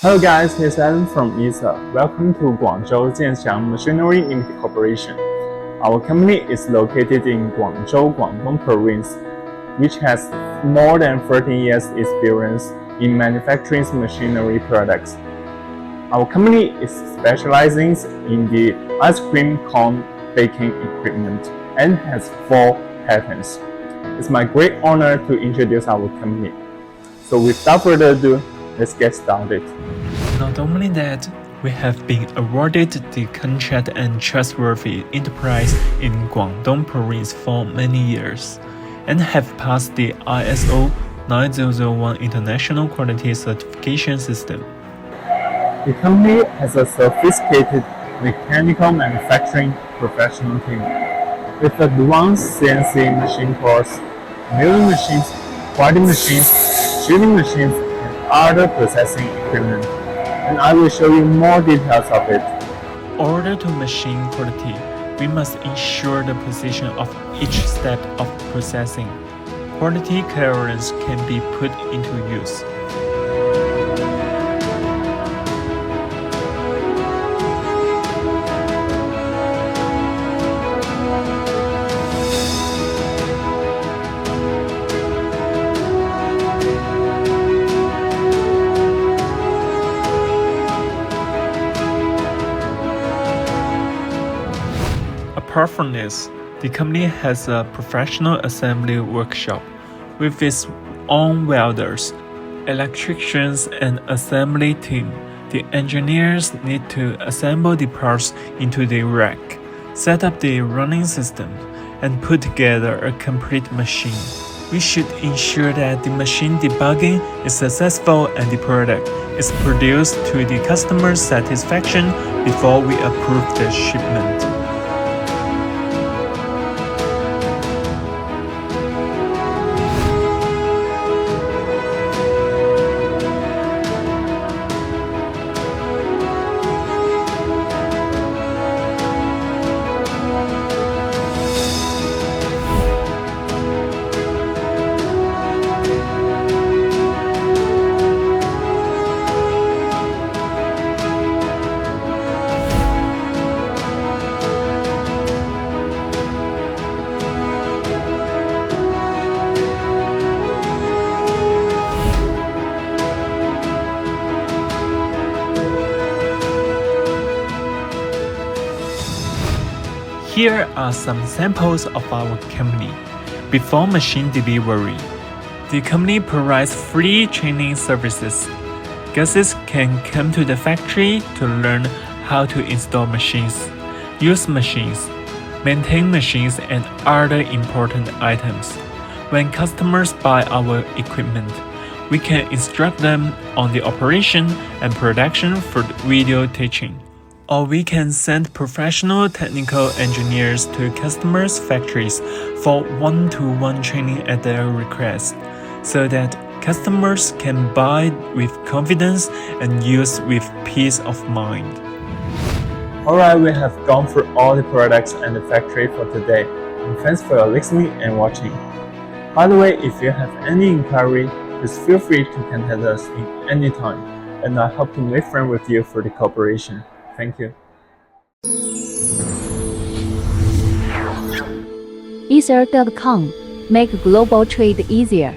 Hello guys, here's Alan from ISA. Welcome to Guang Zhou Jian Xiang Machinery Limited Corporation. Our company is located in Guangzhou, Guangdong Province, which has more than 13 years experience in manufacturing machinery products. Our company is specializing in the ice cream cone baking equipment and has 4 patents. It's my great honor to introduce our company. So without further ado, let's get started. Not only that, we have been awarded the Contract and Trustworthy Enterprise in Guangdong Province for many years, and have passed the ISO 9001 International Quality Certification System. The company has a sophisticated mechanical manufacturing professional team with advanced CNC machine course, milling machines, quality machines, shielding machines, and other processing equipment. And I will show you more details of it. In order to machine quality, we must ensure the precision of each step of processing. Quality clearance can be put into use. Apart from this, the company has a professional assembly workshop with its own welders, electricians, and assembly team. The engineers need to assemble the parts into the rack, set up the running system, and put together a complete machine. We should ensure that the machine debugging is successful and the product is produced to the customer's satisfaction before we approve the shipment. Here are some samples of our company. Before machine delivery, the company provides free training services. Guests can come to the factory to learn how to install machines, use machines, maintain machines, and other important items. When customers buy our equipment, we can instruct them on the operation and production for video teaching. Or we can send professional technical engineers to customers' factories for one-to-one training at their request, so that customers can buy with confidence and use with peace of mind. Alright, we have gone through all the products and the factory for today. And thanks for your listening and watching. By the way, if you have any inquiry, please feel free to contact us in any time, and I hope to make friends with you for the cooperation. Thank you. Ether.com. Make global trade easier.